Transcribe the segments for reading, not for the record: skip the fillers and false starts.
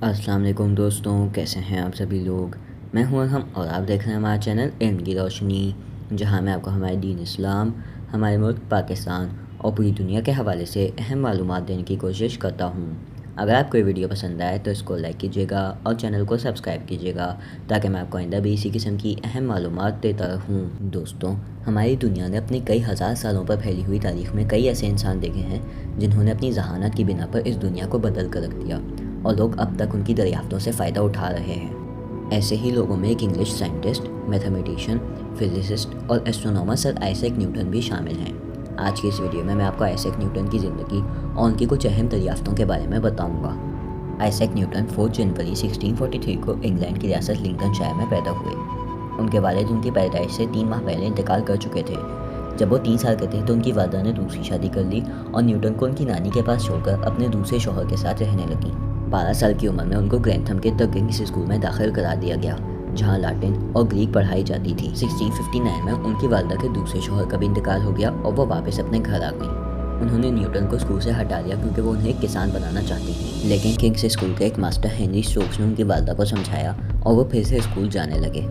السلام علیکم دوستوں، کیسے ہیں آپ سبھی لوگ؟ میں ہوں ارحم اور آپ دیکھ رہے ہیں ہمارا چینل علم کی روشنی، جہاں میں آپ کو ہمارے دین اسلام، ہمارے ملک پاکستان اور پوری دنیا کے حوالے سے اہم معلومات دینے کی کوشش کرتا ہوں۔ اگر آپ کو یہ ویڈیو پسند آئے تو اس کو لائک کیجیے گا اور چینل کو سبسکرائب کیجیے گا تاکہ میں آپ کو آئندہ بھی اسی قسم کی اہم معلومات دیتا رہوں۔ دوستوں، ہماری دنیا نے اپنے کئی ہزار سالوں پر پھیلی ہوئی تاریخ میں کئی ایسے انسان دیکھے ہیں جنہوں نے اپنی ذہانت کی بنا پر اس دنیا کو بدل کر رکھ دیا اور لوگ اب تک ان کی دریافتوں سے فائدہ اٹھا رہے ہیں۔ ایسے ہی لوگوں میں ایک انگلش سائنٹسٹ، میتھمیٹیشین، فزسسٹ اور ایسٹرونامر سر آئزیک نیوٹن بھی شامل ہیں۔ آج کی اس ویڈیو میں آپ کو آئزیک نیوٹن کی زندگی اور ان کی کچھ اہم دریافتوں کے بارے میں بتاؤں گا۔ آئزیک نیوٹن 4 جنوری 1643 کو انگلینڈ کی ریاست لنکن شائر میں پیدا ہوئے۔ ان کے والد ان کی پیدائش سے 3 ماہ پہلے انتقال کر چکے تھے۔ جب وہ 3 سال کے تھے تو ان کی والدہ نے دوسری شادی کر لی اور نیوٹن کو ان کی نانی کے پاس چھوڑ کر اپنے دوسرے شوہر کے ساتھ رہنے لگیں۔ 12 سال کی عمر میں ان کو گرینتھم کے دی کنگس اسکول میں داخل کرا دیا گیا، جہاں لاٹن اور گریک پڑھائی جاتی تھی۔ 1659 میں ان کی والدہ کے دوسرے شوہر کا بھی انتقال ہو گیا اور وہ واپس اپنے گھر آ گئیں۔ انہوں نے نیوٹن کو اسکول سے ہٹا دیا کیونکہ وہ انہیں ایک کسان بنانا چاہتی تھیں، لیکن کنگس اسکول کے ایک ماسٹر ہنری اسٹوکس نے ان کی والدہ کو سمجھایا اور وہ پھر سے اسکول جانے لگے۔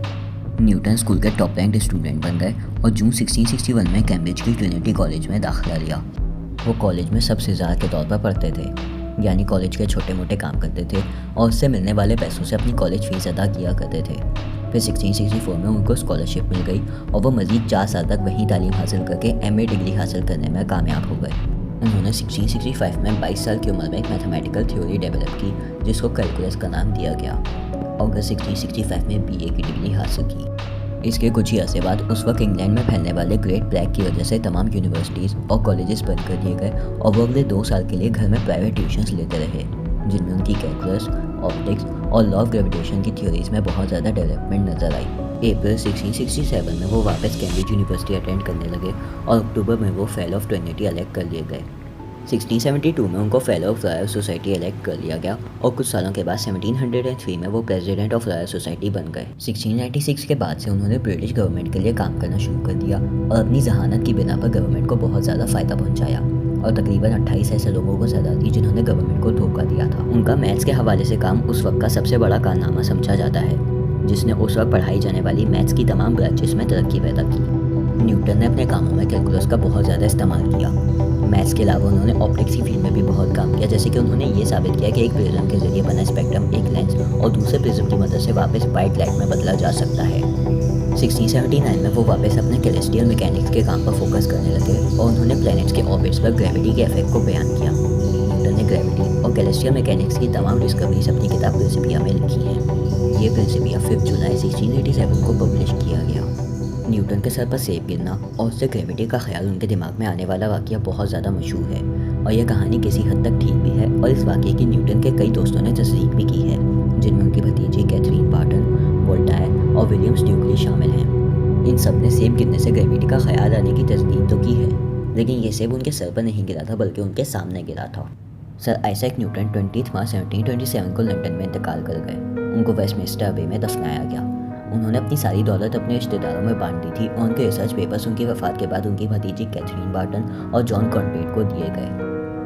نیوٹن اسکول کے ٹاپ رینکڈ اسٹوڈنٹ بن گئے اور جون 1661 میں کیمبرج کی ٹرینٹی کالج میں داخلہ لیا۔ وہ کالج میں سب سے زیادہ کے طور پر پڑھتے تھے، یعنی کالج کے چھوٹے موٹے کام کرتے تھے اور اس سے ملنے والے پیسوں سے اپنی کالج فیس ادا کیا کرتے تھے۔ پھر 1664 میں ان کو اسکالرشپ مل گئی اور وہ مزید 4 سال تک وہیں تعلیم حاصل کر کے ایم اے ڈگری حاصل کرنے میں کامیاب ہو گئے۔ انہوں نے 1665 میں 22 سال کی عمر میں ایک میتھمیٹیکل تھیوری ڈیولپ کی جس کو کیلکولس کا نام دیا گیا، اور 1665 میں BA کی ڈگری حاصل کی۔ اس کے کچھ ہی عرصے بعد اس وقت انگلینڈ میں پھیلنے والے گریٹ پلیگ کی وجہ سے تمام یونیورسٹیز اور کالجز بند کر دیے گئے اور وہ اگلے 2 سال کے لیے گھر میں پرائیویٹ ٹیوشنز لیتے رہے، جن میں ان کی کیلکولس، آپٹکس اور لا آف گریویٹیشن کی تھیوریز میں بہت زیادہ ڈیولپمنٹ نظر آئی۔ اپریل 1667 میں وہ واپس کیمبرج یونیورسٹی اٹینڈ کرنے لگے اور اکتوبر میں وہ فیلو آف ٹرینٹی الیکٹ کر لیے گئے۔ 1672 میں ان کو fellow of Royal society elect کر لیا گیا اور کچھ سالوں کے بعد 1703 میں وہ پریزیڈنٹ آف رائل سوسائٹی بن گئے۔ 1696 کے بعد سے انہوں نے برٹش گورنمنٹ کے لیے کام کرنا شروع کر دیا اور اپنی ذہانت کی بنا پر گورنمنٹ کو بہت زیادہ فائدہ پہنچایا اور تقریباً 28 ایسے لوگوں کو سزا دی جنہوں نے گورنمنٹ کو دھوکہ دیا تھا۔ ان کا میتھس کے حوالے سے کام اس وقت کا سب سے بڑا کارنامہ سمجھا جاتا ہے، جس نے اس وقت پڑھائی جانے والی میتھس کی تمام برانچز میں ترقی پیدا کی۔ نیوٹن نے اپنے کاموں میں کیلکولس کا بہت زیادہ استعمال کیا۔ میتھس کے علاوہ انہوں نے آپٹکس کی فیلڈ میں بھی بہت کام کیا، جیسے کہ انہوں نے یہ ثابت کیا کہ ایک پرزم کے ذریعے بنا اسپیکٹرم ایک لینس اور دوسرے پرزم کی مدد سے واپس وائٹ لائٹ میں بدلا جا سکتا ہے۔ 1679 میں وہ واپس اپنے کیلسٹیل میکینکس کے کام پر فوکس کرنے لگے اور انہوں نے پلینٹس کے آربٹس پر گریوٹی کے ایفیکٹ کو بیان کیا۔ نیوٹن نے گریوٹی اور کیلسٹیل میکینکس کی تمام ڈسکوریز اپنی کتاب پرنسپیا میں لکھی ہیں۔ یہ پرنسپیا 5 جولائی 1687 کو پبلش کیا گیا۔ نیوٹن کے سر پر سیب گرنا اور اس سے گریوٹی کا خیال ان کے دماغ میں آنے والا واقعہ بہت زیادہ مشہور ہے، اور یہ کہانی کسی حد تک ٹھیک بھی ہے، اور اس واقعے کی نیوٹن کے کئی دوستوں نے تصدیق بھی کی ہے، جن میں ان کی بھتیجی کیتھرین بارٹن، وولٹائر اور ولیم سٹیوکلی شامل ہیں۔ ان سب نے سیب گرنے سے گریوٹی کا خیال آنے کی تصدیق تو کی ہے، لیکن یہ سیب ان کے سر پر نہیں گرا تھا بلکہ ان کے سامنے گرا تھا۔ سر آئزیک نیوٹن 20 مارچ 1727 کو لندن میں انتقال کر گئے۔ ان کو ویسٹ منسٹر ابے میں دفنایا گیا۔ انہوں نے اپنی ساری دولت اپنے رشتہ داروں میں بانٹ دی تھی اور ان کے ریسرچ پیپرز ان کی وفات کے بعد ان کی بھتیجی کیتھرین بارٹن اور جان کانٹریٹ کو دیے گئے۔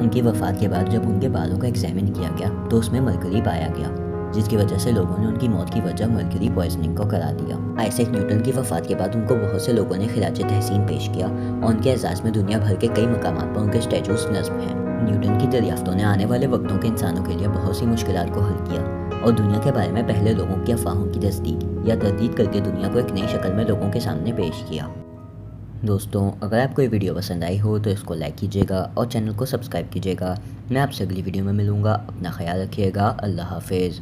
ان کی وفات کے بعد جب ان کے بالوں کا ایگزامن کیا گیا تو اس میں مرکری پایا گیا، جس کی وجہ سے لوگوں نے ان کی موت کی وجہ مرکری پوائزننگ کو قرار دیا۔ آئزیک نیوٹن کی وفات کے بعد ان کو بہت سے لوگوں نے خراج تحسین پیش کیا اور ان کے اعزاز میں دنیا بھر کے کئی مقامات پر ان کے اسٹیچوز نصب ہیں۔ نیوٹن کی دریافتوں نے آنے والے وقتوں کے انسانوں کے لیے بہت سی مشکلات کو حل کیا اور دنیا کے بارے میں پہلے لوگوں کی افواہوں کی تصدیق یا تردید کر کے دنیا کو ایک نئی شکل میں لوگوں کے سامنے پیش کیا۔ دوستوں، اگر آپ کو یہ ویڈیو پسند آئی ہو تو اس کو لائک کیجیے گا اور چینل کو سبسکرائب کیجیے گا۔ میں آپ سے اگلی ویڈیو میں ملوں گا۔ اپنا خیال رکھیے گا۔ اللہ حافظ۔